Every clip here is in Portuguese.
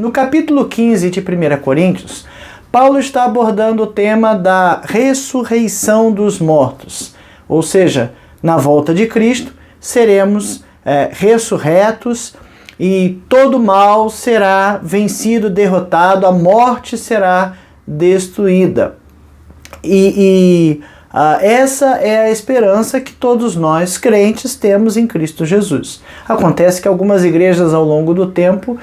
No capítulo 15 de 1 Coríntios, Paulo está abordando o tema da ressurreição dos mortos. Ou seja, na volta de Cristo, seremos ressurretos e todo mal será vencido, derrotado, a morte será destruída. Essa é a esperança que todos nós, crentes, temos em Cristo Jesus. Acontece que algumas igrejas ao longo do tempo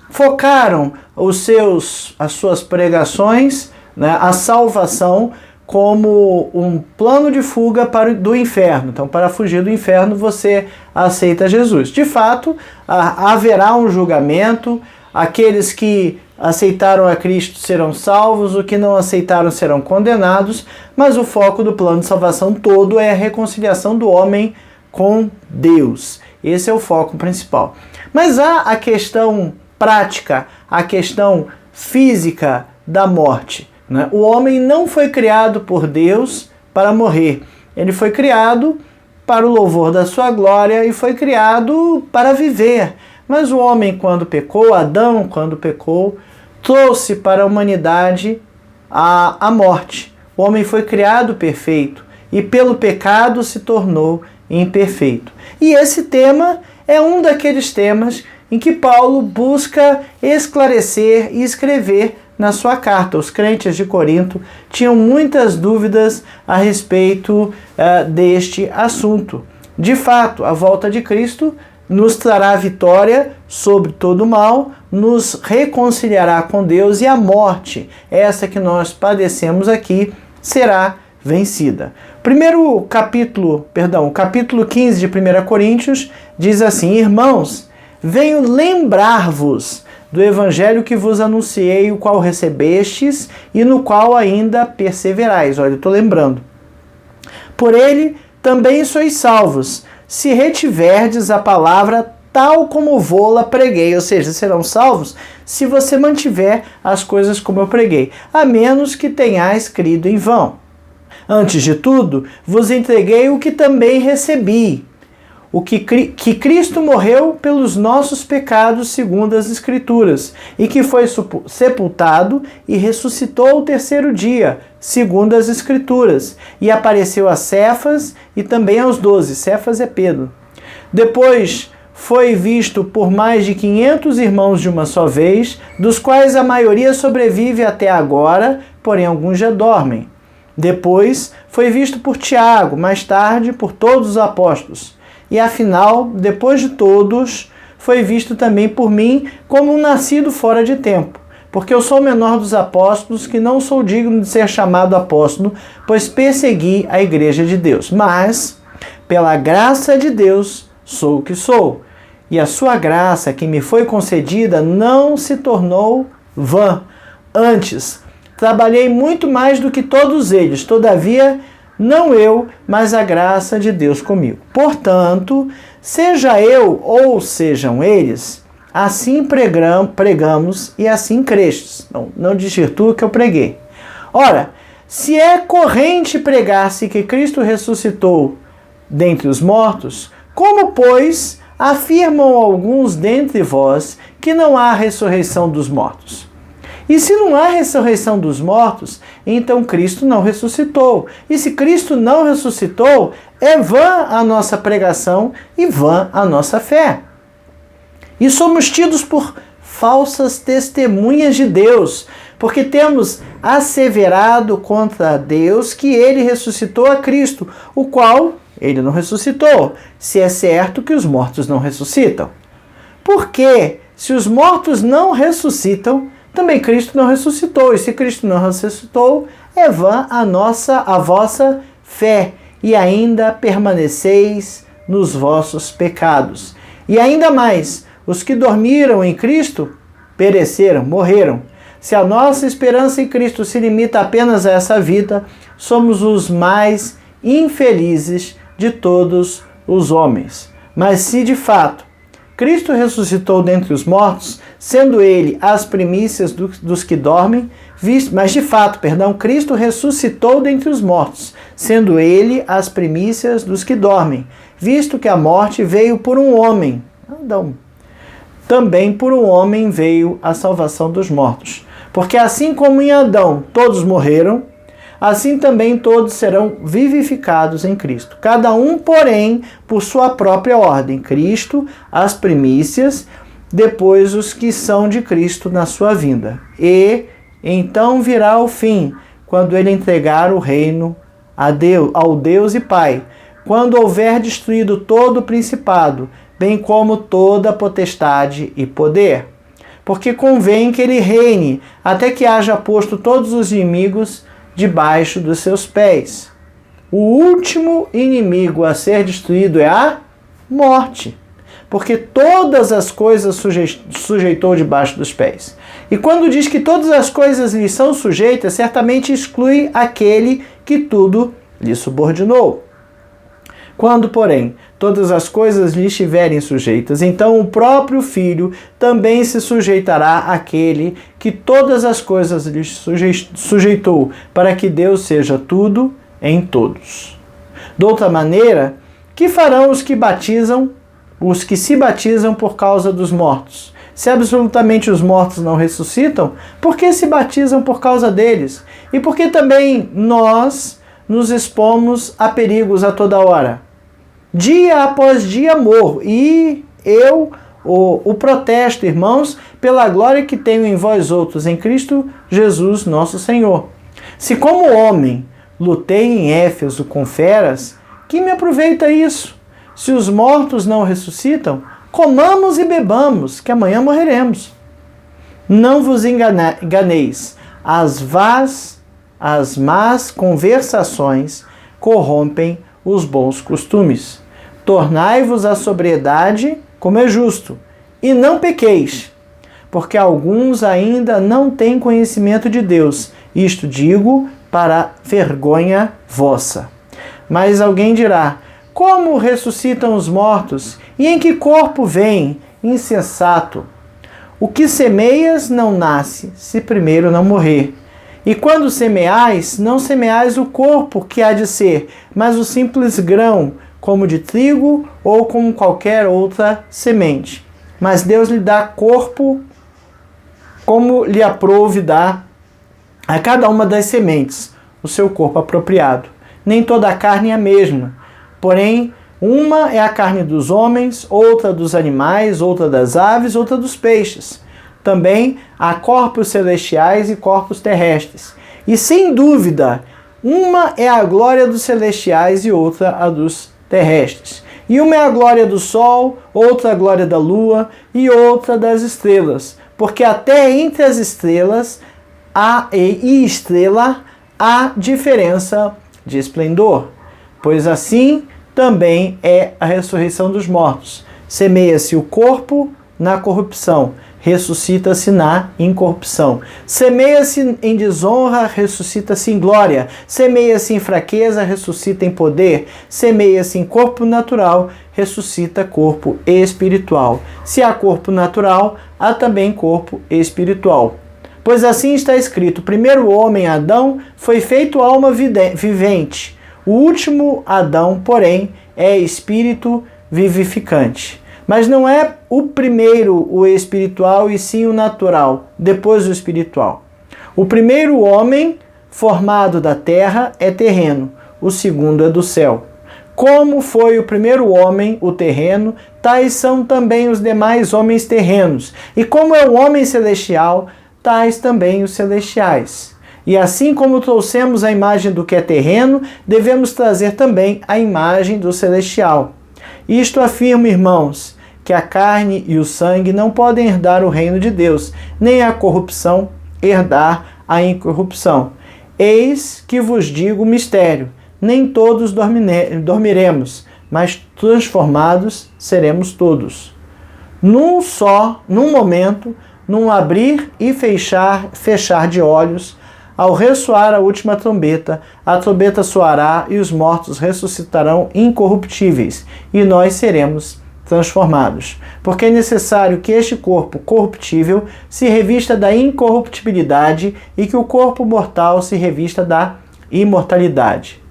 focaram as suas pregações, né, a salvação, como um plano de fuga do inferno. Então, para fugir do inferno, você aceita Jesus. De fato, haverá um julgamento, aqueles que aceitaram a Cristo serão salvos, os que não aceitaram serão condenados, mas o foco do plano de salvação todo é a reconciliação do homem com Deus. Esse é o foco principal. Mas há a questão prática, a questão física da morte, né? O homem não foi criado por Deus para morrer. Ele foi criado para o louvor da sua glória e foi criado para viver. Mas o homem, quando pecou, Adão, quando pecou, trouxe para a humanidade a morte. O homem foi criado perfeito e pelo pecado se tornou imperfeito. E esse tema é um daqueles temas em que Paulo busca esclarecer e escrever na sua carta. Os crentes de Corinto tinham muitas dúvidas a respeito deste assunto. De fato, a volta de Cristo nos trará vitória sobre todo o mal, nos reconciliará com Deus e a morte, essa que nós padecemos aqui, será vencida. O capítulo 15 de 1 Coríntios diz assim: Irmãos, venho lembrar-vos do evangelho que vos anunciei, o qual recebestes e no qual ainda perseverais. Olha, eu estou lembrando. Por ele também sois salvos, se retiverdes a palavra tal como vô-la preguei. Ou seja, serão salvos se você mantiver as coisas como eu preguei, a menos que tenhais crido em vão. Antes de tudo, vos entreguei o que também recebi, que Cristo morreu pelos nossos pecados segundo as Escrituras, e que foi sepultado e ressuscitou ao terceiro dia, segundo as Escrituras, e apareceu a Cefas e também aos 12, Cefas é Pedro. Depois foi visto por mais de 500 irmãos de uma só vez, dos quais a maioria sobrevive até agora, porém alguns já dormem. Depois foi visto por Tiago, mais tarde por todos os apóstolos. E afinal, depois de todos, foi visto também por mim como um nascido fora de tempo, porque eu sou o menor dos apóstolos, que não sou digno de ser chamado apóstolo, pois persegui a igreja de Deus. Mas, pela graça de Deus, sou o que sou. E a sua graça que me foi concedida não se tornou vã. Antes, trabalhei muito mais do que todos eles, todavia, não eu, mas a graça de Deus comigo. Portanto, seja eu ou sejam eles, assim pregamos e assim crestes. Não desvirtua o que eu preguei. Ora, se é corrente pregar-se que Cristo ressuscitou dentre os mortos, como, pois, afirmam alguns dentre vós que não há ressurreição dos mortos? E se não há ressurreição dos mortos, então Cristo não ressuscitou. E se Cristo não ressuscitou, é vã a nossa pregação e vã a nossa fé. E somos tidos por falsas testemunhas de Deus, porque temos asseverado contra Deus que ele ressuscitou a Cristo, o qual ele não ressuscitou, se é certo que os mortos não ressuscitam. Porque, se os mortos não ressuscitam, também Cristo não ressuscitou. E se Cristo não ressuscitou, é vã a vossa fé, e ainda permaneceis nos vossos pecados. E ainda mais, os que dormiram em Cristo pereceram, morreram. Se a nossa esperança em Cristo se limita apenas a essa vida, somos os mais infelizes de todos os homens. Mas se de fato Cristo ressuscitou dentre os mortos, sendo ele as primícias dos que dormem, Cristo ressuscitou dentre os mortos, sendo ele as primícias dos que dormem, visto que a morte veio por um homem, Adão, também por um homem veio a salvação dos mortos. Porque assim como em Adão todos morreram, assim também todos serão vivificados em Cristo. Cada um, porém, por sua própria ordem. Cristo, as primícias, depois os que são de Cristo na sua vinda. E então virá o fim, quando ele entregar o reino ao Deus e Pai, quando houver destruído todo o principado, bem como toda potestade e poder. Porque convém que ele reine, até que haja posto todos os inimigos debaixo dos seus pés. O último inimigo a ser destruído é a morte, porque todas as coisas sujeitou debaixo dos pés. E quando diz que todas as coisas lhe são sujeitas, certamente exclui aquele que tudo lhe subordinou. Quando, porém, todas as coisas lhe estiverem sujeitas, então o próprio Filho também se sujeitará àquele que todas as coisas lhe sujeitou, para que Deus seja tudo em todos. De outra maneira, que farão os que se batizam por causa dos mortos? Se absolutamente os mortos não ressuscitam, por que se batizam por causa deles? E por que também nós nos expomos a perigos a toda hora? Dia após dia morro, e eu o protesto, irmãos, pela glória que tenho em vós outros, em Cristo Jesus nosso Senhor. Se como homem lutei em Éfeso com feras, que me aproveita isso? Se os mortos não ressuscitam, comamos e bebamos, que amanhã morreremos. Não vos enganeis, as más conversações corrompem os bons costumes. Tornai-vos à sobriedade, como é justo, e não pequeis, porque alguns ainda não têm conhecimento de Deus. Isto digo para vergonha vossa. Mas alguém dirá: como ressuscitam os mortos? E em que corpo vêm? Insensato! O que semeias não nasce, se primeiro não morrer. E quando semeais, não semeais o corpo que há de ser, mas o simples grão, como de trigo ou como qualquer outra semente. Mas Deus lhe dá corpo como lhe aprouve dar a cada uma das sementes, o seu corpo apropriado. Nem toda a carne é a mesma, porém, uma é a carne dos homens, outra dos animais, outra das aves, outra dos peixes. Também há corpos celestiais e corpos terrestres. E sem dúvida, uma é a glória dos celestiais e outra a dos terrestres. E uma é a glória do sol, outra a glória da lua e outra das estrelas. Porque até entre as estrelas e estrela há diferença de esplendor. Pois assim também é a ressurreição dos mortos. Semeia-se o corpo na corrupção, ressuscita-se na incorrupção. Semeia-se em desonra, ressuscita-se em glória. Semeia-se em fraqueza, ressuscita em poder. Semeia-se em corpo natural, ressuscita corpo espiritual. Se há corpo natural, há também corpo espiritual. Pois assim está escrito: o primeiro homem, Adão, foi feito alma vivente. O último Adão, porém, é espírito vivificante. Mas não é o primeiro o espiritual e sim o natural, depois o espiritual. O primeiro homem, formado da terra, é terreno, o segundo é do céu. Como foi o primeiro homem, o terreno, tais são também os demais homens terrenos. E como é o homem celestial, tais também os celestiais. E assim como trouxemos a imagem do que é terreno, devemos trazer também a imagem do celestial. Isto afirma, irmãos, que a carne e o sangue não podem herdar o reino de Deus, nem a corrupção herdar a incorrupção. Eis que vos digo o mistério: nem todos dormiremos, mas transformados seremos todos. Num momento, num abrir e fechar de olhos, ao ressoar a última trombeta, a trombeta soará e os mortos ressuscitarão incorruptíveis, e nós seremos transformados. Porque é necessário que este corpo corruptível se revista da incorruptibilidade e que o corpo mortal se revista da imortalidade.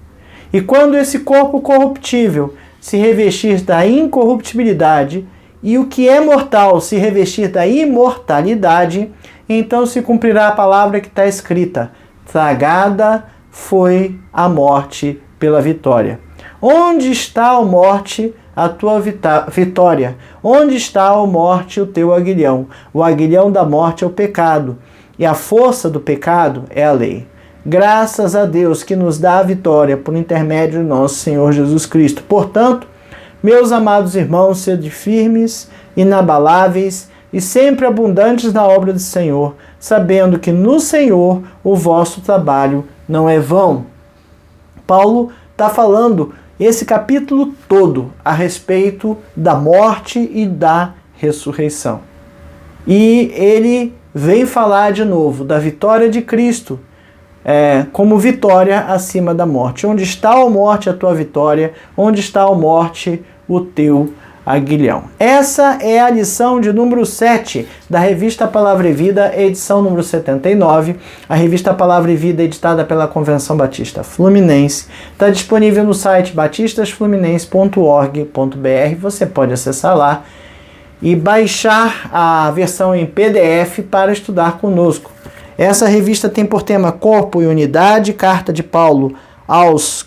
E quando esse corpo corruptível se revestir da incorruptibilidade e o que é mortal se revestir da imortalidade, então se cumprirá a palavra que está escrita: tragada foi a morte pela vitória. Onde está, ó morte, a tua vitória? Onde está, ó morte, o teu aguilhão? O aguilhão da morte é o pecado, e a força do pecado é a lei. Graças a Deus que nos dá a vitória por intermédio de nosso Senhor Jesus Cristo. Portanto, meus amados irmãos, sede firmes, inabaláveis e sempre abundantes na obra do Senhor, sabendo que no Senhor o vosso trabalho não é vão. Paulo está falando esse capítulo todo a respeito da morte e da ressurreição. E ele vem falar de novo da vitória de Cristo, como vitória acima da morte. Onde está, ó morte, a tua vitória? Onde está, ó morte, o teu aguilhão? Essa é a lição de número 7 da revista Palavra e Vida, edição número 79. A revista Palavra e Vida, editada pela Convenção Batista Fluminense, está disponível no site batistasfluminense.org.br. Você pode acessar lá e baixar a versão em PDF para estudar conosco. Essa revista tem por tema Corpo e Unidade, Cartas de Paulo aos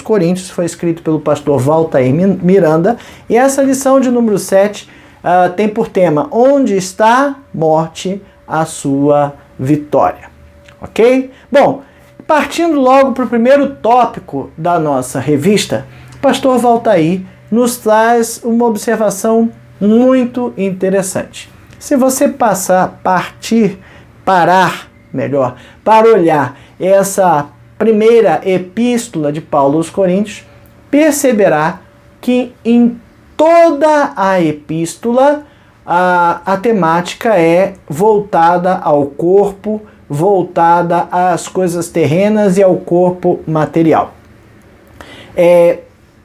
Coríntios, foi escrito pelo pastor Valtair Miranda, e essa lição de número 7 tem por tema Onde está, morte, a sua vitória. Ok? Bom, partindo logo para o primeiro tópico da nossa revista, o pastor Valtair nos traz uma observação muito interessante. Se você para olhar essa primeira epístola de Paulo aos Coríntios, perceberá que em toda a epístola a temática é voltada ao corpo, voltada às coisas terrenas e ao corpo material.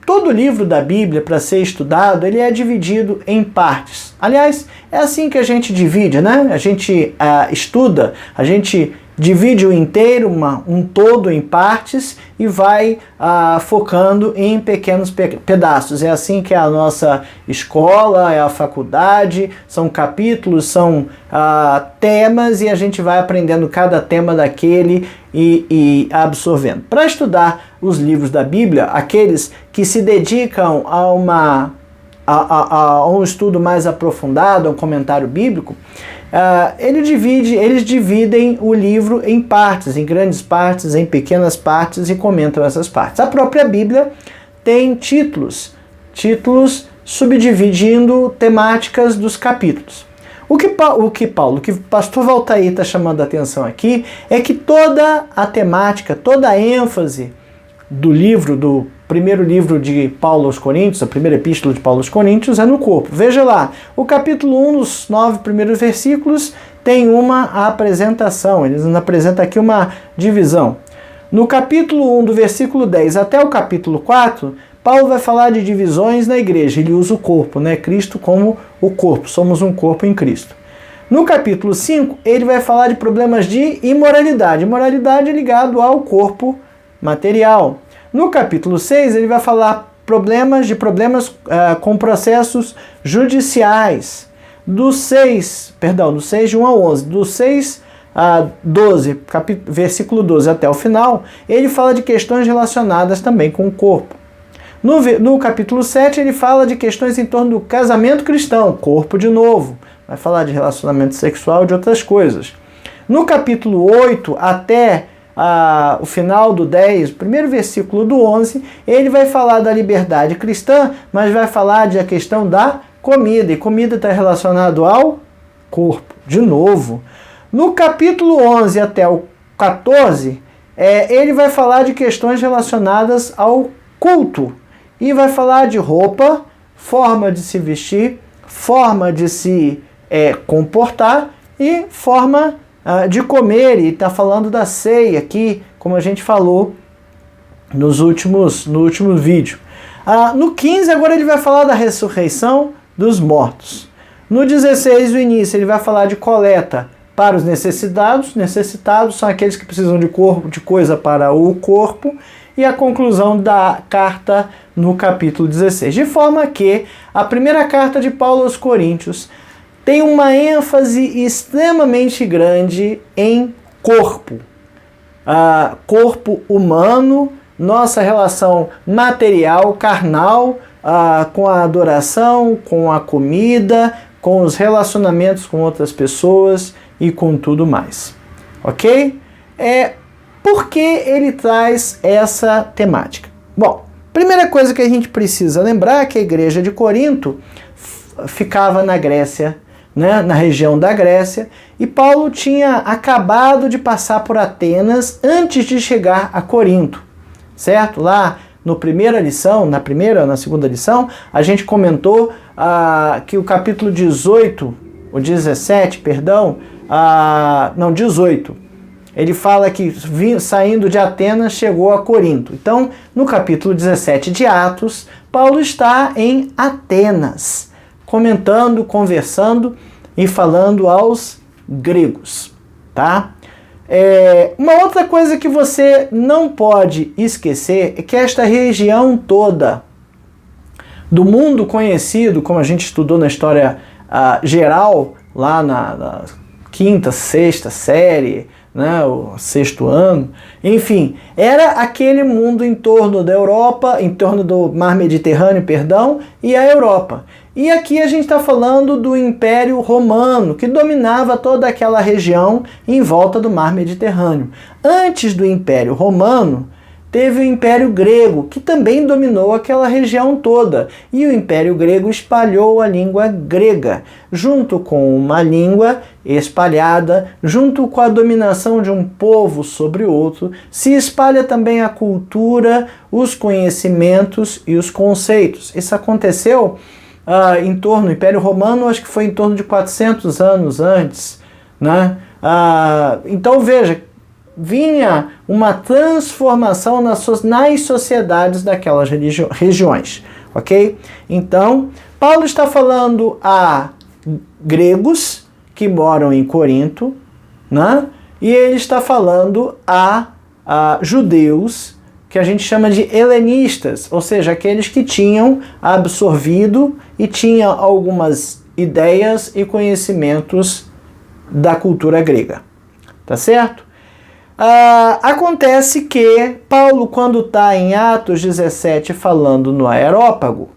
Todo livro da Bíblia, para ser estudado, ele é dividido em partes. Aliás, é assim que a gente divide, né? A gente estuda, a gente divide o inteiro, um todo, em partes e vai focando em pequenos pedaços. É assim que é a nossa escola, é a faculdade, são capítulos, são temas, e a gente vai aprendendo cada tema daquele e absorvendo. Para estudar os livros da Bíblia, aqueles que se dedicam a um estudo mais aprofundado, a um comentário bíblico, eles dividem o livro em partes, em grandes partes, em pequenas partes, e comentam essas partes. A própria Bíblia tem títulos subdividindo temáticas dos capítulos. O que o pastor Valtair está chamando a atenção aqui é que toda a temática, toda a ênfase do primeiro livro de Paulo aos Coríntios, a primeira epístola de Paulo aos Coríntios, é no corpo. Veja lá, o capítulo 1, nos 9 primeiros versículos, tem uma apresentação. Eles nos apresentam aqui uma divisão. No capítulo 1, do versículo 10 até o capítulo 4, Paulo vai falar de divisões na igreja. Ele usa o corpo, né? Cristo como o corpo. Somos um corpo em Cristo. No capítulo 5, ele vai falar de problemas de imoralidade. Imoralidade ligado ao corpo material. No capítulo 6, ele vai falar de problemas com processos judiciais. Do 6 de 1 a 11, do 6 a 12, versículo 12 até o final, ele fala de questões relacionadas também com o corpo. No capítulo 7, ele fala de questões em torno do casamento cristão, corpo de novo. Vai falar de relacionamento sexual e de outras coisas. No capítulo 8 até o final do 10, o primeiro versículo do 11, ele vai falar da liberdade cristã, mas vai falar da questão da comida. E comida está relacionado ao corpo, de novo. No capítulo 11 até o 14, ele vai falar de questões relacionadas ao culto. E vai falar de roupa, forma de se vestir, forma de se comportar e forma de comer. E está falando da ceia aqui, como a gente falou no último vídeo. No 15, agora ele vai falar da ressurreição dos mortos. No 16, o início, ele vai falar de coleta para os necessitados. Necessitados são aqueles que precisam de coisa para o corpo. e a conclusão da carta no capítulo 16. De forma que a primeira carta de Paulo aos Coríntios tem uma ênfase extremamente grande em corpo. Corpo humano, nossa relação material, carnal, com a adoração, com a comida, com os relacionamentos com outras pessoas e com tudo mais. Ok? Por que ele traz essa temática? Bom, primeira coisa que a gente precisa lembrar é que a igreja de Corinto ficava na Grécia, né, na região da Grécia, e Paulo tinha acabado de passar por Atenas antes de chegar a Corinto, certo? Lá na segunda lição, a gente comentou que o capítulo 18, 18, ele fala que saindo de Atenas chegou a Corinto. Então, no capítulo 17 de Atos, Paulo está em Atenas, comentando, conversando e falando aos gregos, tá? Uma outra coisa que você não pode esquecer é que esta região toda do mundo conhecido, como a gente estudou na história geral, lá na quinta, sexta série, né, o sexto ano, enfim, era aquele mundo em torno da Europa, em torno do Mar Mediterrâneo, e a Europa. E aqui a gente está falando do Império Romano, que dominava toda aquela região em volta do Mar Mediterrâneo. Antes do Império Romano, teve o Império Grego, que também dominou aquela região toda. E o Império Grego espalhou a língua grega, junto com uma língua espalhada, junto com a dominação de um povo sobre outro, se espalha também a cultura, os conhecimentos e os conceitos. Isso aconteceu em torno do Império Romano, acho que foi em torno de 400 anos antes, né? Então veja, vinha uma transformação nas sociedades daquelas regiões, ok? Então, Paulo está falando a gregos que moram em Corinto, né? E ele está falando a judeus, que a gente chama de helenistas, ou seja, aqueles que tinham absorvido e tinham algumas ideias e conhecimentos da cultura grega, tá certo? Acontece que Paulo, quando está em Atos 17 falando no Areópago,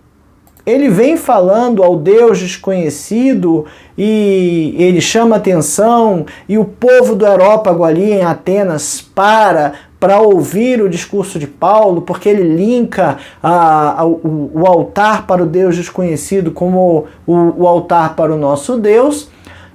ele vem falando ao Deus desconhecido e ele chama atenção, e o povo do Areópago ali em Atenas para ouvir o discurso de Paulo, porque ele linka o altar para o Deus desconhecido como o altar para o nosso Deus.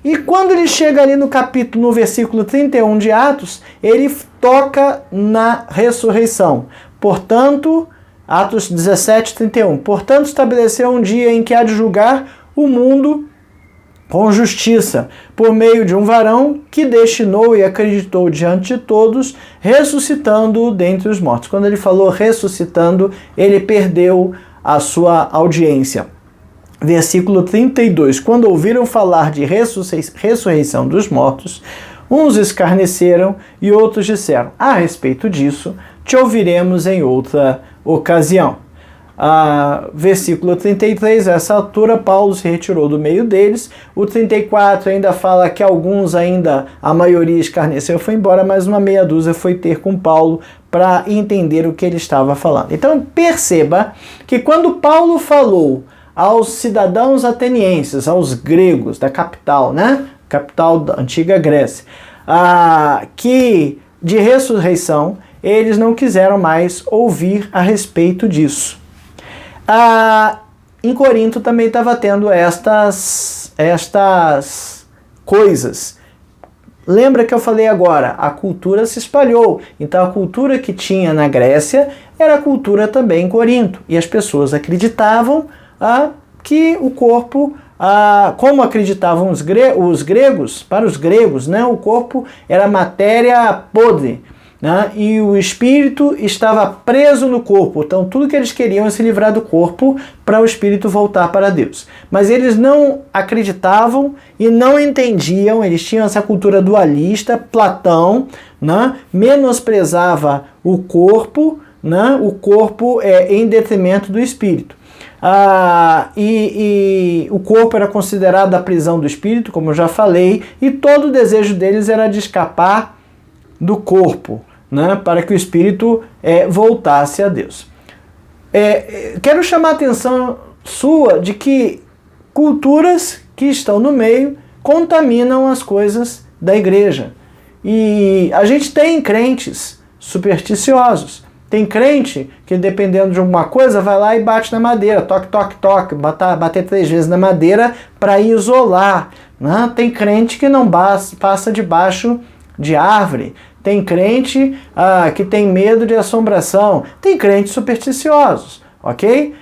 E quando ele chega ali no versículo 31 de Atos, ele toca na ressurreição. Portanto, Atos 17, 31. Portanto, estabeleceu um dia em que há de julgar o mundo com justiça, por meio de um varão que destinou e acreditou diante de todos, ressuscitando dentre os mortos. Quando ele falou ressuscitando, ele perdeu a sua audiência. Versículo 32. Quando ouviram falar de ressurreição dos mortos, uns escarneceram e outros disseram: a respeito disso, te ouviremos em outra ocasião. Versículo 33, a essa altura Paulo se retirou do meio deles. O 34 ainda fala que alguns ainda, a maioria escarneceu, foi embora, mas uma meia dúzia foi ter com Paulo para entender o que ele estava falando. Então perceba que quando Paulo falou aos cidadãos atenienses, aos gregos da capital, né? Capital da antiga Grécia, que de ressurreição, eles não quiseram mais ouvir a respeito disso. Em Corinto também estava tendo estas coisas. Lembra que eu falei agora, a cultura se espalhou. Então a cultura que tinha na Grécia era a cultura também em Corinto. E as pessoas acreditavam que o corpo, como acreditavam os gregos, para os gregos, né, o corpo era matéria podre, né, e o espírito estava preso no corpo. Então tudo que eles queriam é se livrar do corpo para o espírito voltar para Deus. Mas eles não acreditavam e não entendiam, eles tinham essa cultura dualista. Platão, né, menosprezava o corpo, né, o corpo em detrimento do espírito. E o corpo era considerado a prisão do espírito, como eu já falei, e todo o desejo deles era de escapar do corpo, né, para que o espírito voltasse a Deus. Quero chamar a atenção sua de que culturas que estão no meio contaminam as coisas da igreja. E a gente tem crentes supersticiosos. Tem crente que, dependendo de alguma coisa, vai lá e bate na madeira, toque, toque, toque, bater 3 vezes na madeira para isolar, né? Tem crente que não passa debaixo de árvore. Tem crente que tem medo de assombração. Tem crentes supersticiosos, ok?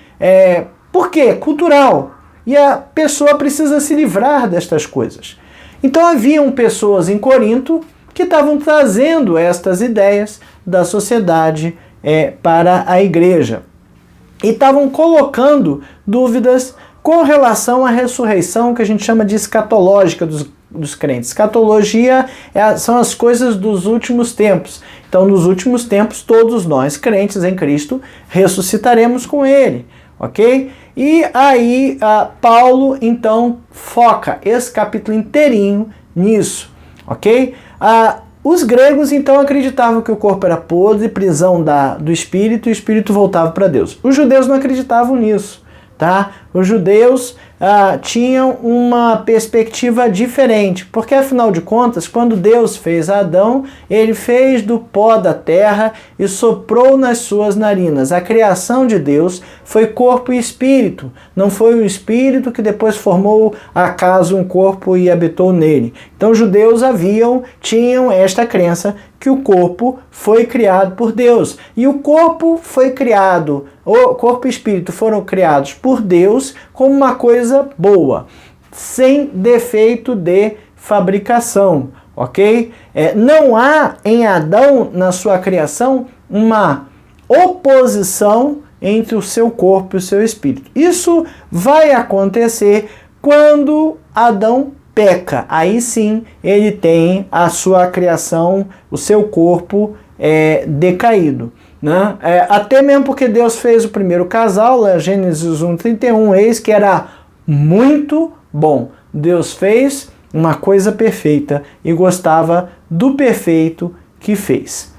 Por quê? Cultural. E a pessoa precisa se livrar destas coisas. Então haviam pessoas em Corinto que estavam trazendo estas ideias da sociedade para a igreja. E estavam colocando dúvidas com relação à ressurreição, que a gente chama de escatológica dos crentes. Escatologia são as coisas dos últimos tempos. Então, nos últimos tempos, todos nós, crentes em Cristo, ressuscitaremos com Ele, ok? E aí, Paulo, então, foca esse capítulo inteirinho nisso, ok? Os gregos, então, acreditavam que o corpo era podre, prisão do espírito, e o espírito voltava para Deus. Os judeus não acreditavam nisso, tá? Os judeus tinham uma perspectiva diferente, porque, afinal de contas, quando Deus fez Adão, ele fez do pó da terra e soprou nas suas narinas. A criação de Deus foi corpo e espírito, não foi o espírito que depois formou acaso um corpo e habitou nele. Então, os judeus tinham esta crença que o corpo foi criado por Deus. E o corpo foi criado, o corpo e espírito foram criados por Deus como uma coisa boa, sem defeito de fabricação, ok? Não há em Adão, na sua criação, uma oposição entre o seu corpo e o seu espírito. Isso vai acontecer quando Adão peca. Aí sim ele tem a sua criação, o seu corpo decaído, né? Até mesmo porque Deus fez o primeiro casal, lá, Gênesis 1:31, eis que era muito bom. Deus fez uma coisa perfeita e gostava do perfeito que fez.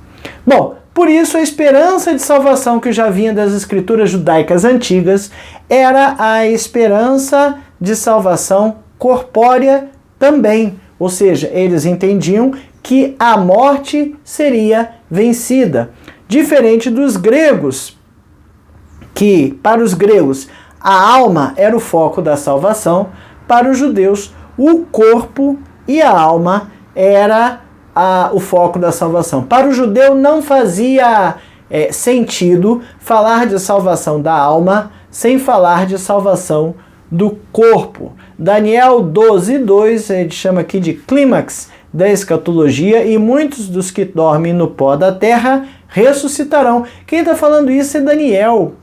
Bom, por isso a esperança de salvação que já vinha das escrituras judaicas antigas era a esperança de salvação corpórea também. Ou seja, eles entendiam que a morte seria vencida. Diferente dos gregos, que para os gregos a alma era o foco da salvação, para os judeus o corpo e a alma era o foco da salvação. Para o judeu não fazia sentido falar de salvação da alma sem falar de salvação do corpo. Daniel 12:2, a gente chama aqui de clímax da escatologia, e muitos dos que dormem no pó da terra ressuscitarão. Quem está falando isso é Daniel.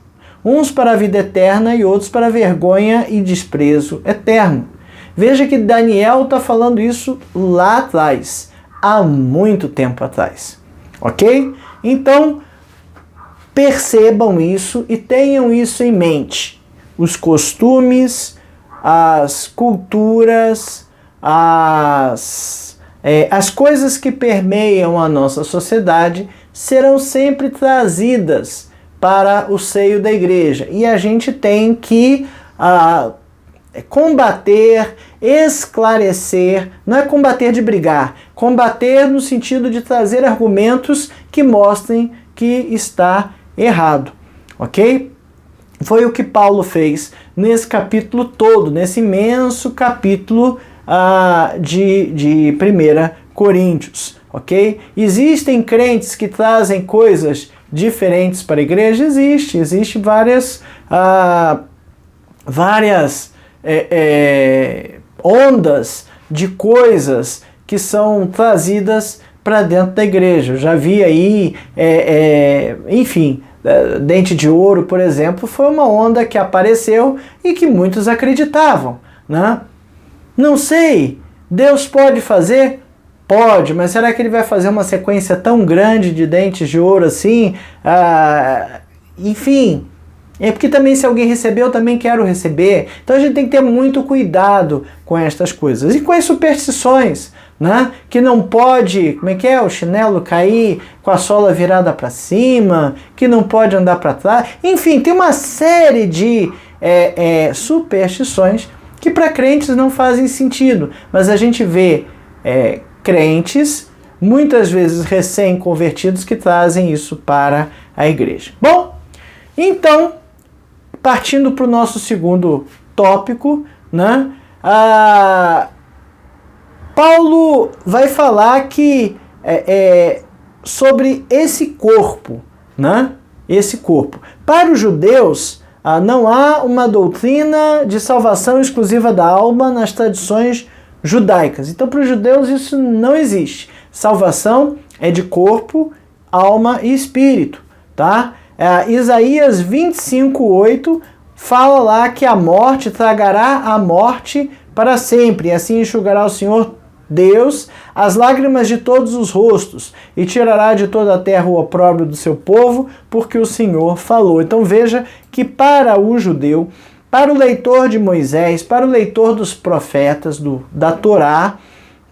Uns para a vida eterna e outros para a vergonha e desprezo eterno. Veja que Daniel está falando isso lá atrás, há muito tempo atrás, ok? Então, percebam isso e tenham isso em mente. Os costumes, as culturas, as coisas que permeiam a nossa sociedade serão sempre trazidas para o seio da igreja. E a gente tem que combater, esclarecer, não é combater de brigar, combater no sentido de trazer argumentos que mostrem que está errado, ok? Foi o que Paulo fez nesse capítulo todo, nesse imenso capítulo de 1 Coríntios, ok? Existem crentes que trazem coisas diferentes para a igreja? Existe várias ondas de coisas que são trazidas para dentro da igreja. Eu já vi aí, enfim, dente de ouro, por exemplo, foi uma onda que apareceu e que muitos acreditavam, né? Não sei, Deus pode fazer? Pode, mas será que ele vai fazer uma sequência tão grande de dentes de ouro assim? Enfim, é porque também se alguém receber, eu também quero receber. Então a gente tem que ter muito cuidado com estas coisas. E com as superstições, né? Que não pode, o chinelo cair com a sola virada para cima, que não pode andar para trás. Enfim, tem uma série de superstições que para crentes não fazem sentido. Mas a gente vê crentes, muitas vezes recém-convertidos, que trazem isso para a igreja. Bom, então, partindo para o nosso segundo tópico, né? Paulo vai falar que sobre esse corpo, né? Esse corpo. Para os judeus, não há uma doutrina de salvação exclusiva da alma nas tradições judaicas. Então, para os judeus isso não existe. Salvação é de corpo, alma e espírito, tá? Isaías 25:8 fala lá que a morte tragará a morte para sempre, e assim enxugará o Senhor Deus as lágrimas de todos os rostos, e tirará de toda a terra o opróbrio do seu povo, porque o Senhor falou. Então veja que para o judeu, para o leitor de Moisés, para o leitor dos profetas, da Torá,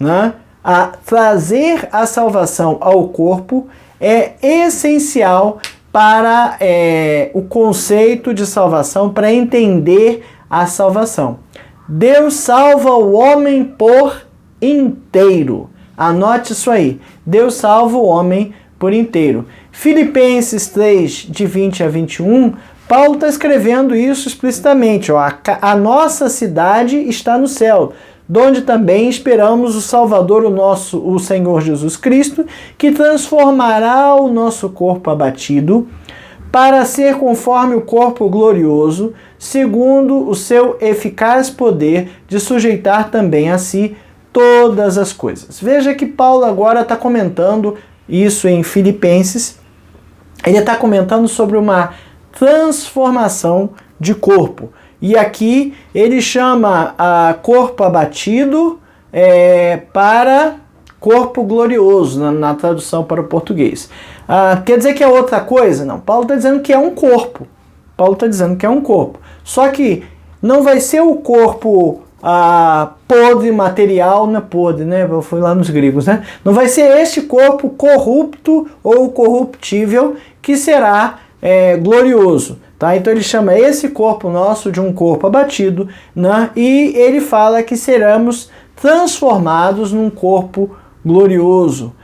né, trazer a salvação ao corpo é essencial para o conceito de salvação, para entender a salvação. Deus salva o homem por inteiro. Anote isso aí. Deus salva o homem por inteiro. Filipenses 3, de 20 a 21, Paulo está escrevendo isso explicitamente. A nossa cidade está no céu, donde também esperamos o Salvador, o Senhor Jesus Cristo, que transformará o nosso corpo abatido para ser conforme o corpo glorioso, segundo o seu eficaz poder de sujeitar também a si todas as coisas. Veja que Paulo agora está comentando isso em Filipenses. Ele está comentando sobre uma transformação de corpo. E aqui ele chama corpo abatido para corpo glorioso, na tradução para o português. Quer dizer que é outra coisa? Não. Paulo está dizendo que é um corpo. Só que não vai ser o corpo podre, material, não é podre, né? Eu fui lá nos gregos, né? Não vai ser este corpo corrupto ou corruptível que será glorioso, tá? Então ele chama esse corpo nosso de um corpo abatido, né? E ele fala que seremos transformados num corpo glorioso.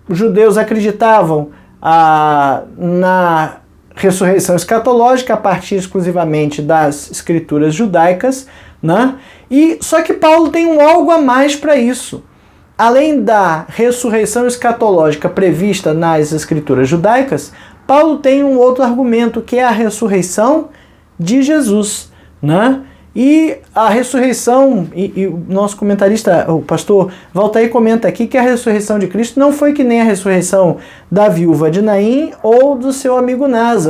Os judeus acreditavam na ressurreição escatológica a partir exclusivamente das escrituras judaicas, né? Só que Paulo tem algo a mais para isso. Além da ressurreição escatológica prevista nas escrituras judaicas, Paulo tem um outro argumento, que é a ressurreição de Jesus, né? E a ressurreição, e o nosso comentarista, o pastor Valtair, comenta aqui que a ressurreição de Cristo não foi que nem a ressurreição da viúva de Naim ou do seu amigo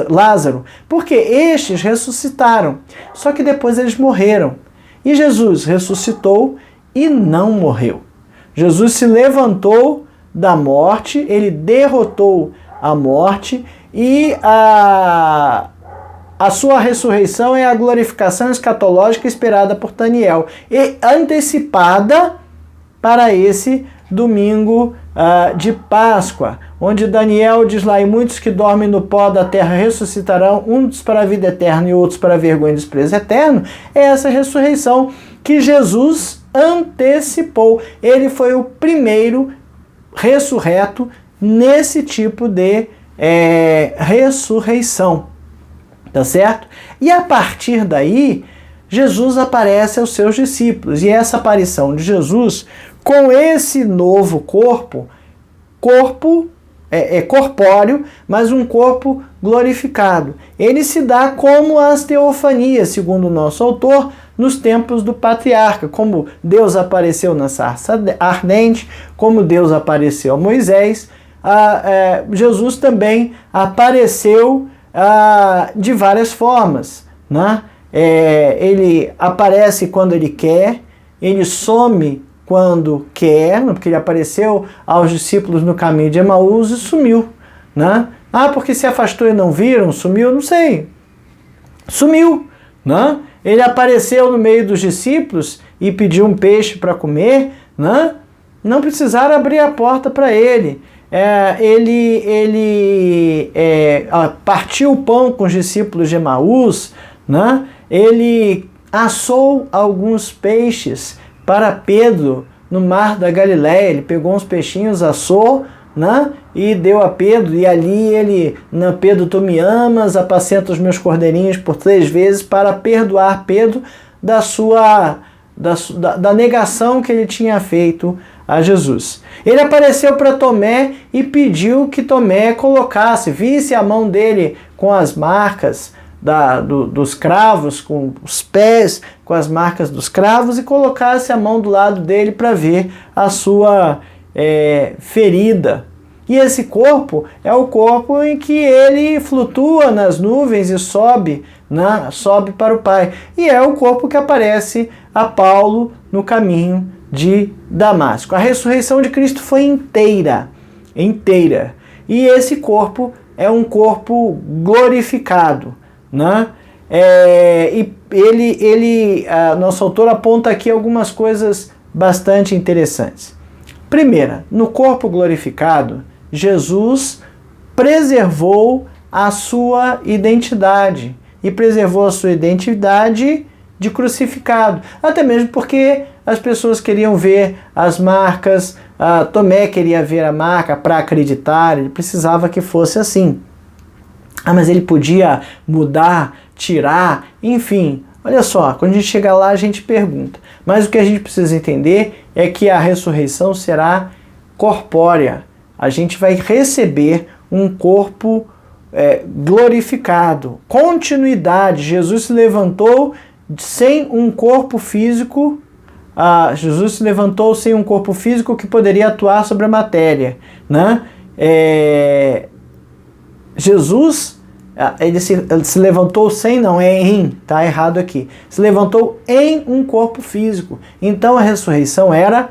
Lázaro, porque estes ressuscitaram, só que depois eles morreram. E Jesus ressuscitou e não morreu. Jesus se levantou da morte, ele derrotou a morte, e a sua ressurreição é a glorificação escatológica esperada por Daniel e antecipada para esse domingo de Páscoa, onde Daniel diz lá: e muitos que dormem no pó da terra ressuscitarão, uns para a vida eterna e outros para a vergonha e desprezo eterno. É essa ressurreição que Jesus antecipou. Ele foi o primeiro ressurreto nesse tipo de ressurreição. Tá certo? E a partir daí, Jesus aparece aos seus discípulos. E essa aparição de Jesus com esse novo corpo corpóreo, mas um corpo glorificado. Ele se dá como as teofanias, segundo o nosso autor, nos tempos do patriarca, como Deus apareceu na sarça ardente, como Deus apareceu a Moisés, Jesus também apareceu de várias formas, né? Ele aparece quando ele quer, ele some quando quer, porque ele apareceu aos discípulos no caminho de Emaús e sumiu, né? Ah, porque se afastou e não viram, sumiu, não sei. Sumiu, né? Ele apareceu no meio dos discípulos e pediu um peixe para comer, né? Não precisaram abrir a porta para ele. Ele partiu o pão com os discípulos de Emaús, né? Ele assou alguns peixes para Pedro no mar da Galileia. Ele pegou uns peixinhos, assou, né? E deu a Pedro, e ali Pedro, tu me amas, apacenta os meus cordeirinhos por 3 vezes, para perdoar Pedro da negação que ele tinha feito a Jesus. Ele apareceu para Tomé e pediu que Tomé visse a mão dele com as marcas dos cravos, com os pés com as marcas dos cravos, e colocasse a mão do lado dele para ver a sua ferida. E esse corpo é o corpo em que ele flutua nas nuvens e sobe para o Pai. E é o corpo que aparece a Paulo no caminho de Damasco. A ressurreição de Cristo foi inteira. E esse corpo é um corpo glorificado, né? Nosso autor aponta aqui algumas coisas bastante interessantes. Primeira, no corpo glorificado, Jesus preservou a sua identidade. E preservou a sua identidade de crucificado. Até mesmo porque as pessoas queriam ver as marcas, Tomé queria ver a marca para acreditar, ele precisava que fosse assim. Mas ele podia mudar, tirar, enfim. Olha só, quando a gente chega lá a gente pergunta. Mas o que a gente precisa entender é que a ressurreição será corpórea. A gente vai receber um corpo glorificado. Continuidade. Jesus se levantou sem um corpo físico. Jesus se levantou sem um corpo físico que poderia atuar sobre a matéria, né? Jesus, ele se levantou tá errado aqui. Se levantou em um corpo físico. Então a ressurreição era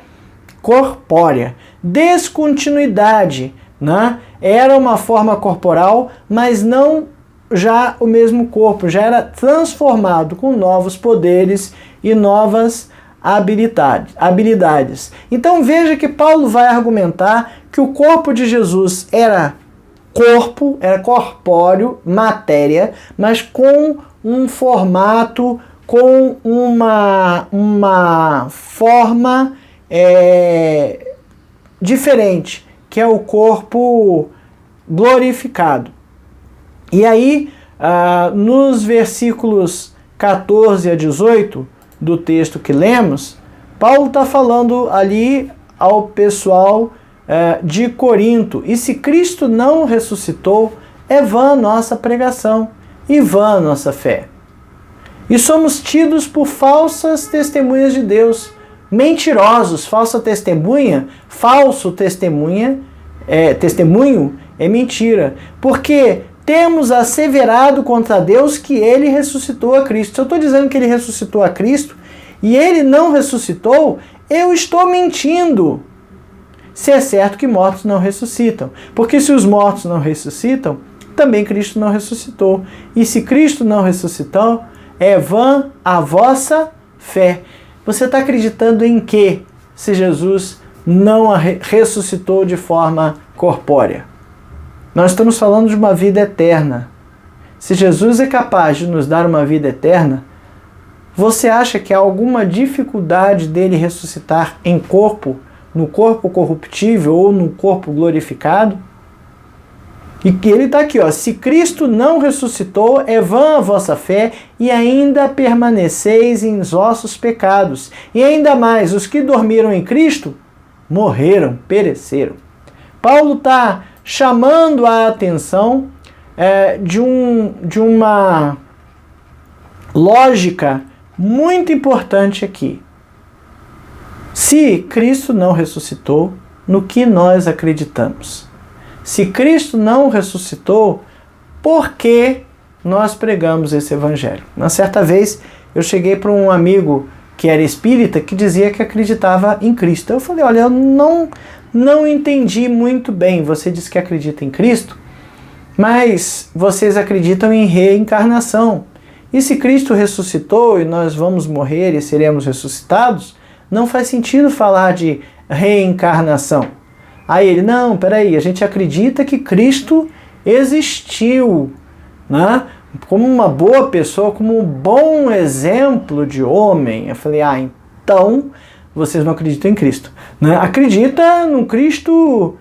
corpórea. Descontinuidade, né? Era uma forma corporal, mas não já o mesmo corpo, já era transformado com novos poderes e novas habilidades. Então veja que Paulo vai argumentar que o corpo de Jesus era corpóreo, matéria, mas com um formato, com uma forma diferente, que é o corpo glorificado. E aí, nos versículos 14 a 18 do texto que lemos, Paulo está falando ali ao pessoal de Corinto: e se Cristo não ressuscitou, é vã a nossa pregação e vã a nossa fé. E somos tidos por falsas testemunhas de Deus, mentirosos. Falso testemunho é mentira, porque temos asseverado contra Deus que ele ressuscitou a Cristo. Se eu estou dizendo que ele ressuscitou a Cristo e ele não ressuscitou, eu estou mentindo. Se é certo que mortos não ressuscitam. Porque se os mortos não ressuscitam, também Cristo não ressuscitou. E se Cristo não ressuscitou, é vã a vossa fé. Você está acreditando em quê, se Jesus não ressuscitou de forma corpórea? Nós estamos falando de uma vida eterna. Se Jesus é capaz de nos dar uma vida eterna, você acha que há alguma dificuldade dele ressuscitar em corpo, no corpo corruptível ou no corpo glorificado? E ele está aqui, se Cristo não ressuscitou, é vã a vossa fé e ainda permaneceis em vossos pecados. E ainda mais, os que dormiram em Cristo morreram, pereceram. Paulo está chamando a atenção de uma lógica muito importante aqui. Se Cristo não ressuscitou, no que nós acreditamos? Se Cristo não ressuscitou, por que nós pregamos esse evangelho? Uma certa vez eu cheguei para um amigo que era espírita, que dizia que acreditava em Cristo. Eu falei, olha, eu não entendi muito bem. Você diz que acredita em Cristo, mas vocês acreditam em reencarnação. E se Cristo ressuscitou e nós vamos morrer e seremos ressuscitados, não faz sentido falar de reencarnação. Aí ele, não, peraí, a gente acredita que Cristo existiu, né? Como uma boa pessoa, como um bom exemplo de homem. Eu falei, então vocês não acreditam em Cristo, né? Acredita num Cristo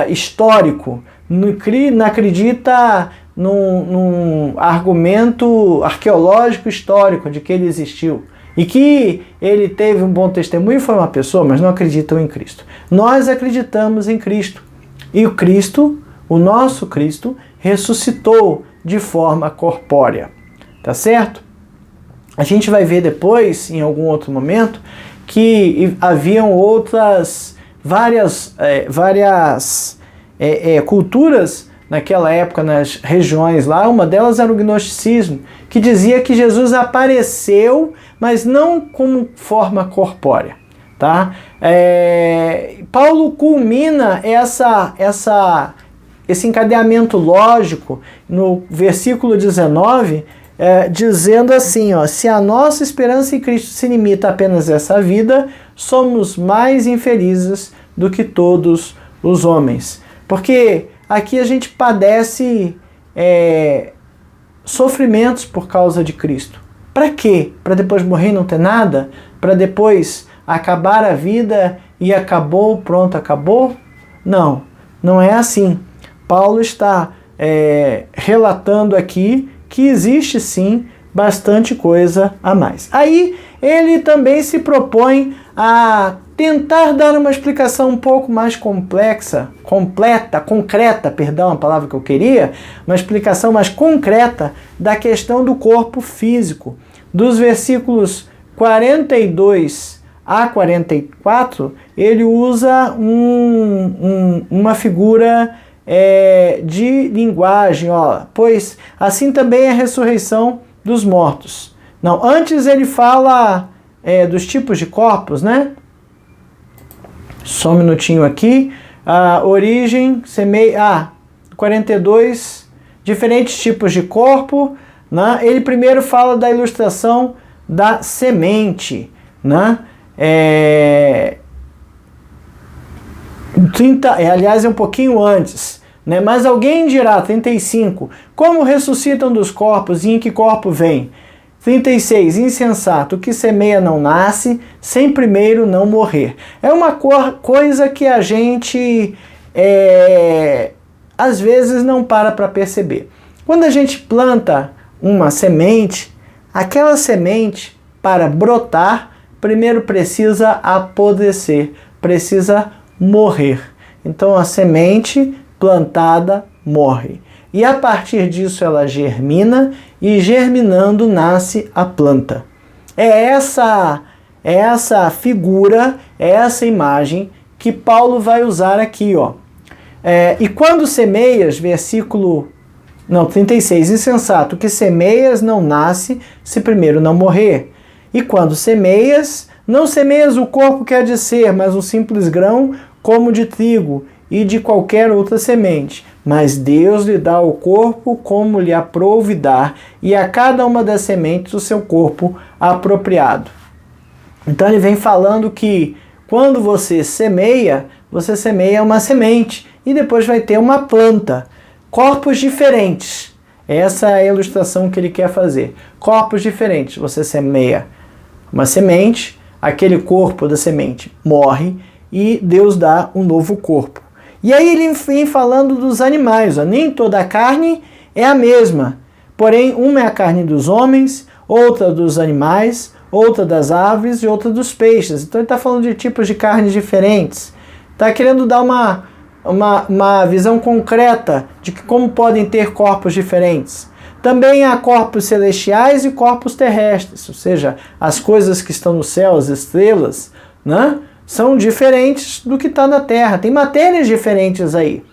histórico, não acredita num argumento arqueológico histórico de que ele existiu e que ele teve um bom testemunho e foi uma pessoa, mas não acreditam em Cristo. Nós acreditamos em Cristo, e o Cristo, o nosso Cristo, ressuscitou de forma corpórea, tá certo? A gente vai ver depois, em algum outro momento, que haviam várias culturas naquela época, nas regiões lá. Uma delas era o gnosticismo, que dizia que Jesus apareceu, mas não como forma corpórea, tá? Paulo culmina esse encadeamento lógico no versículo 19, dizendo assim, ó, se a nossa esperança em Cristo se limita apenas a essa vida, somos mais infelizes do que todos os homens. Porque aqui a gente padece sofrimentos por causa de Cristo. Para quê? Para depois morrer e não ter nada? Para depois acabar a vida e acabou, pronto, acabou? Não, não é assim. Paulo está relatando aqui que existe sim bastante coisa a mais. Aí ele também se propõe a tentar dar uma explicação um pouco mais concreta, a palavra que eu queria, uma explicação mais concreta da questão do corpo físico. Dos versículos 42 a 44, ele usa uma figura de linguagem, ó, pois assim também é a ressurreição dos mortos. Não, antes ele fala dos tipos de corpos, né? Só um minutinho aqui. Origem, 42, diferentes tipos de corpo, né? Ele primeiro fala da ilustração da semente, né? 30, aliás, é um pouquinho antes, né? Mas alguém dirá, 35, como ressuscitam dos corpos e em que corpo vem? 36, insensato, o que semeia não nasce, sem primeiro não morrer. É uma coisa que a gente, às vezes, não para perceber. Quando a gente planta uma semente, aquela semente, para brotar, primeiro precisa apodrecer, precisa morrer. Então a semente plantada morre. E a partir disso ela germina, e germinando nasce a planta. É essa figura, é essa imagem que Paulo vai usar aqui, ó. E quando semeias, 36, insensato, que semeias não nasce se primeiro não morrer. E quando semeias, não semeias o corpo que há de ser, mas um simples grão, como de trigo, e de qualquer outra semente. Mas Deus lhe dá o corpo como lhe aprouve dar, e a cada uma das sementes o seu corpo apropriado. Então ele vem falando que quando você semeia uma semente, e depois vai ter uma planta. Corpos diferentes. Essa é a ilustração que ele quer fazer. Corpos diferentes. Você semeia uma semente, aquele corpo da semente morre, e Deus dá um novo corpo. E aí ele vem falando dos animais. Nem toda a carne é a mesma. Porém, uma é a carne dos homens, outra dos animais, outra das aves e outra dos peixes. Então ele está falando de tipos de carnes diferentes. Está querendo dar uma visão concreta de como podem ter corpos diferentes. Também há corpos celestiais e corpos terrestres. Ou seja, as coisas que estão no céu, as estrelas, né? São diferentes do que está na Terra. Tem matérias diferentes aí.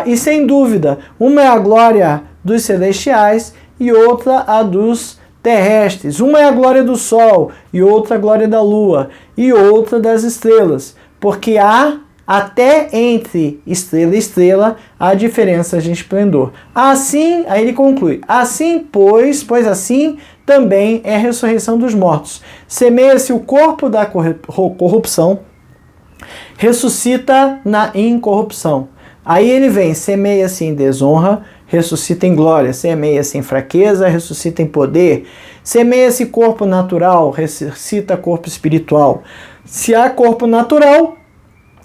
E sem dúvida, uma é a glória dos celestiais e outra a dos terrestres. Uma é a glória do sol, e outra a glória da lua, e outra das estrelas. Porque há, até entre estrela e estrela, há diferenças de esplendor. Assim, aí ele conclui, assim, pois assim também é a ressurreição dos mortos. Semeia-se o corpo da corrupção, ressuscita na incorrupção. Aí ele vem, semeia-se em desonra, ressuscita em glória, semeia-se em fraqueza, ressuscita em poder, semeia-se corpo natural, ressuscita corpo espiritual. Se há corpo natural,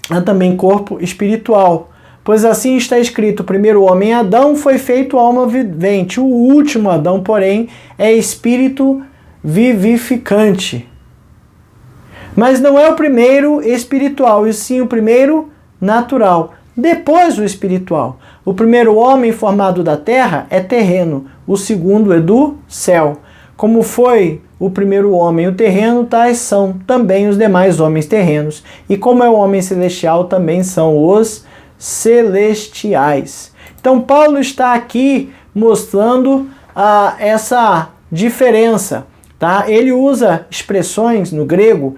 há também corpo espiritual. Pois assim está escrito, o primeiro homem, Adão, foi feito alma vivente, o último Adão, porém, é espírito vivificante. Mas não é o primeiro espiritual, e sim o primeiro natural. Depois o espiritual. O primeiro homem formado da terra é terreno, o segundo é do céu. Como foi o primeiro homem o terreno, tais são também os demais homens terrenos. E como é o homem celestial, também são os celestiais. Então Paulo está aqui mostrando essa diferença. Tá? Ele usa expressões no grego,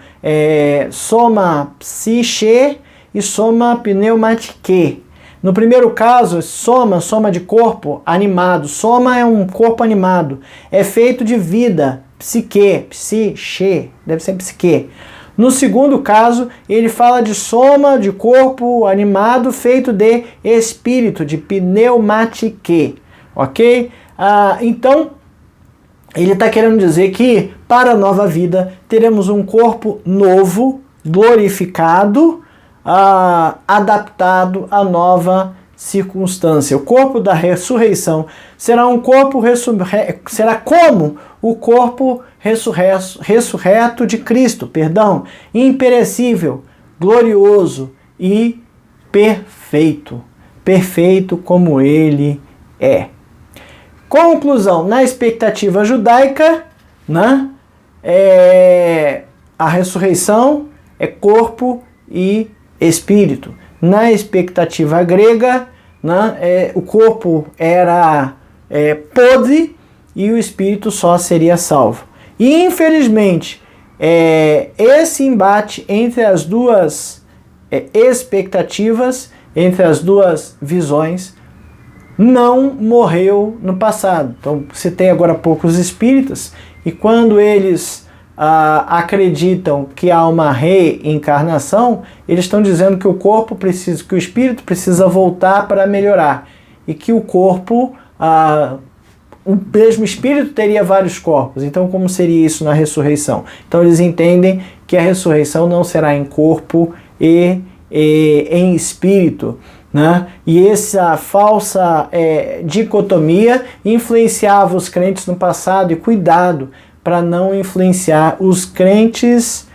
soma psiche e soma pneumatike. No primeiro caso, soma de corpo animado. Soma é um corpo animado. É feito de vida, psiche, deve ser psique. No segundo caso, ele fala de soma de corpo animado feito de espírito, de pneumatike. Ok? Então, ele está querendo dizer que para a nova vida teremos um corpo novo, glorificado, adaptado à nova circunstância. O corpo da ressurreição será um corpo será como o corpo ressurreto de Cristo, imperecível, glorioso e perfeito. Perfeito como ele é. Conclusão, na expectativa judaica, né, a ressurreição é corpo e espírito. Na expectativa grega, né, o corpo era podre e o espírito só seria salvo. E infelizmente, esse embate entre as duas expectativas, entre as duas visões, não morreu no passado. Então, citei agora há pouco os espíritas, e quando eles acreditam que há uma reencarnação, eles estão dizendo que que o espírito precisa voltar para melhorar, e que o corpo, o mesmo espírito teria vários corpos. Então, como seria isso na ressurreição? Então, eles entendem que a ressurreição não será em corpo e em espírito, né? E essa falsa dicotomia influenciava os crentes no passado, e cuidado para não influenciar os crentes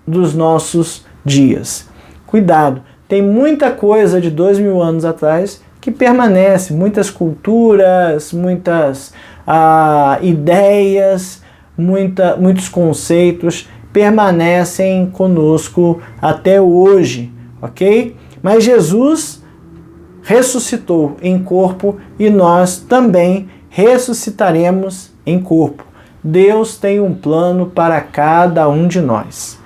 dos nossos dias. Cuidado, tem muita coisa de 2000 anos atrás que permanece, muitas culturas, muitas ideias, muitos conceitos permanecem conosco até hoje, ok? Mas Jesus ressuscitou em corpo e nós também ressuscitaremos em corpo. Deus tem um plano para cada um de nós.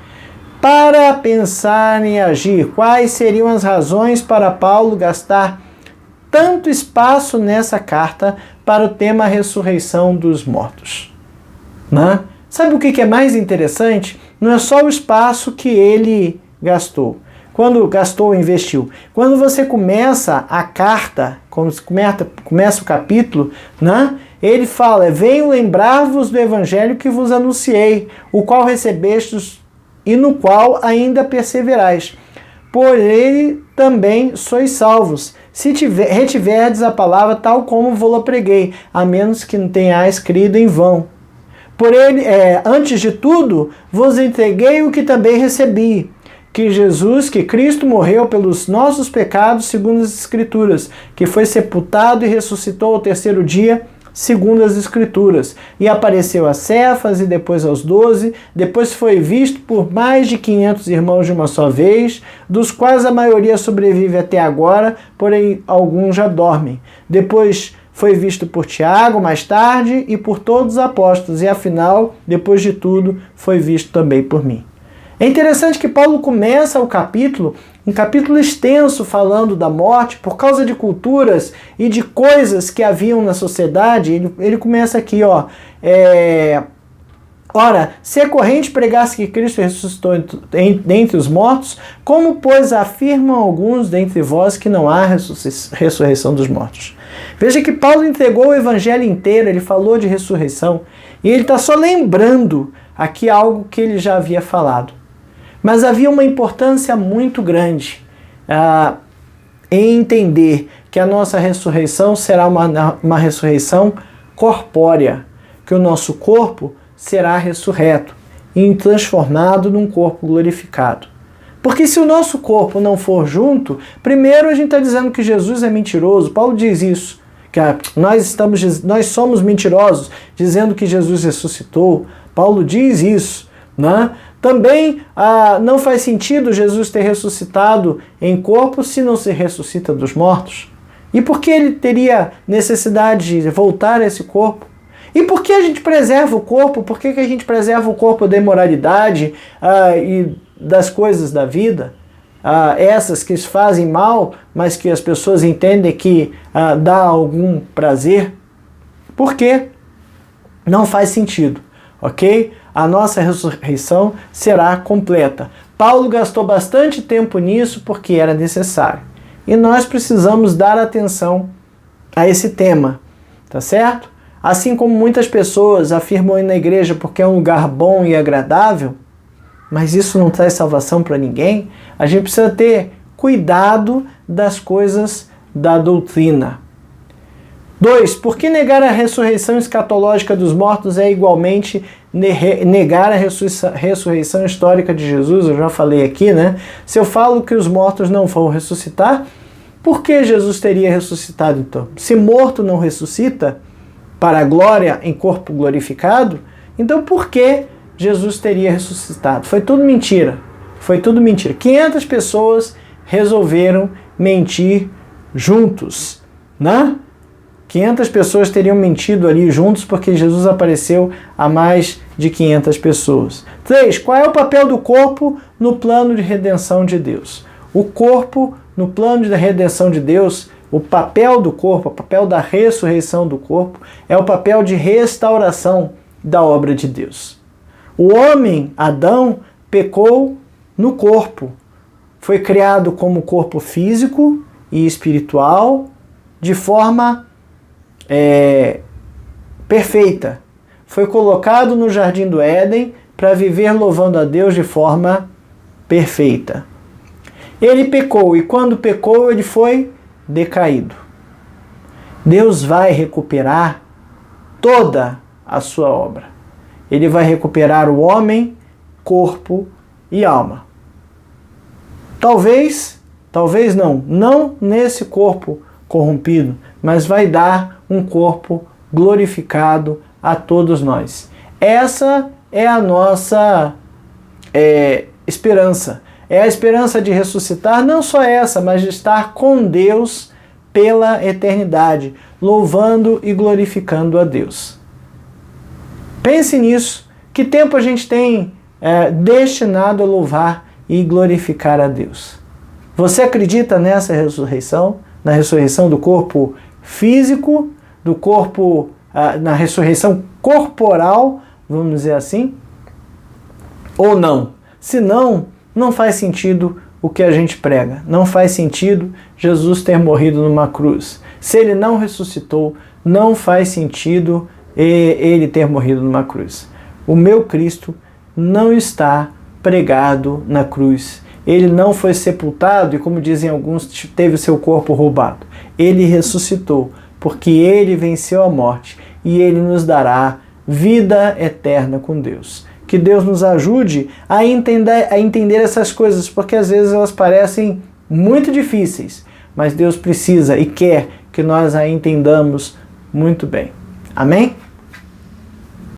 Para pensar em agir, quais seriam as razões para Paulo gastar tanto espaço nessa carta para o tema ressurreição dos mortos? Né? Sabe o que é mais interessante? Não é só o espaço que ele gastou. Quando gastou, investiu. Quando você começa a carta, quando começa o capítulo, né, ele fala: venho lembrar-vos do evangelho que vos anunciei, o qual recebestes e no qual ainda perseverais. Por ele também sois salvos, se retiverdes a palavra tal como vou-la preguei, a menos que não tenhais crido em vão. Por ele, antes de tudo, vos entreguei o que também recebi, que Cristo morreu pelos nossos pecados, segundo as Escrituras, que foi sepultado e ressuscitou ao terceiro dia, segundo as Escrituras, e apareceu a Cefas e depois aos 12, depois foi visto por mais de 500 irmãos de uma só vez, dos quais a maioria sobrevive até agora, porém alguns já dormem. Depois foi visto por Tiago mais tarde e por todos os apóstolos, e afinal, depois de tudo, foi visto também por mim. É interessante que Paulo começa o capítulo, um capítulo extenso falando da morte, por causa de culturas e de coisas que haviam na sociedade. Ele começa aqui, ó, ora, se é corrente pregasse que Cristo ressuscitou dentre os mortos, como, pois, afirmam alguns dentre vós que não há ressurreição dos mortos? Veja que Paulo entregou o evangelho inteiro, ele falou de ressurreição, e ele está só lembrando aqui algo que ele já havia falado. Mas havia uma importância muito grande em entender que a nossa ressurreição será uma ressurreição corpórea, que o nosso corpo será ressurreto e transformado num corpo glorificado. Porque se o nosso corpo não for junto, primeiro a gente está dizendo que Jesus é mentiroso. Paulo diz isso, que nós somos mentirosos, dizendo que Jesus ressuscitou. Paulo diz isso, né? Também não faz sentido Jesus ter ressuscitado em corpo se não se ressuscita dos mortos. E por que ele teria necessidade de voltar a esse corpo? E por que a gente preserva o corpo? Por que a gente preserva o corpo da imoralidade e das coisas da vida? Essas que fazem mal, mas que as pessoas entendem que dá algum prazer? Por quê? Não faz sentido, ok? A nossa ressurreição será completa. Paulo gastou bastante tempo nisso porque era necessário. E nós precisamos dar atenção a esse tema, tá certo? Assim como muitas pessoas afirmam na igreja porque é um lugar bom e agradável, mas isso não traz salvação para ninguém, a gente precisa ter cuidado das coisas da doutrina. 2. Por que negar a ressurreição escatológica dos mortos é igualmente negar a ressurreição histórica de Jesus? Eu já falei aqui, né? Se eu falo que os mortos não vão ressuscitar, por que Jesus teria ressuscitado então? Se morto não ressuscita para a glória em corpo glorificado, então por que Jesus teria ressuscitado? Foi tudo mentira. Foi tudo mentira. 500 pessoas resolveram mentir juntos, né? 500 pessoas teriam mentido ali juntos porque Jesus apareceu a mais de 500 pessoas. 3. Qual é o papel do corpo no plano de redenção de Deus? O corpo, no plano de redenção de Deus, o papel do corpo, o papel da ressurreição do corpo, é o papel de restauração da obra de Deus. O homem, Adão, pecou no corpo. Foi criado como corpo físico e espiritual de forma perfeita. Foi colocado no jardim do Éden para viver louvando a Deus de forma perfeita. Ele pecou e quando pecou ele foi decaído. Deus vai recuperar toda a sua obra. Ele vai recuperar o homem, corpo e alma. Talvez não nesse corpo corrompido, mas vai dar um corpo glorificado a todos nós. Essa é a nossa esperança. É a esperança de ressuscitar, não só essa, mas de estar com Deus pela eternidade, louvando e glorificando a Deus. Pense nisso. Que tempo a gente tem destinado a louvar e glorificar a Deus? Você acredita nessa ressurreição? Na ressurreição do corpo físico, do corpo, na ressurreição corporal, vamos dizer assim? Ou não? Se não, não faz sentido o que a gente prega. Não faz sentido Jesus ter morrido numa cruz. Se ele não ressuscitou, não faz sentido ele ter morrido numa cruz. O meu Cristo não está pregado na cruz. Ele não foi sepultado e, como dizem alguns, teve o seu corpo roubado. Ele ressuscitou, porque ele venceu a morte e ele nos dará vida eterna com Deus. Que Deus nos ajude a entender essas coisas, porque às vezes elas parecem muito difíceis, mas Deus precisa e quer que nós a entendamos muito bem. Amém?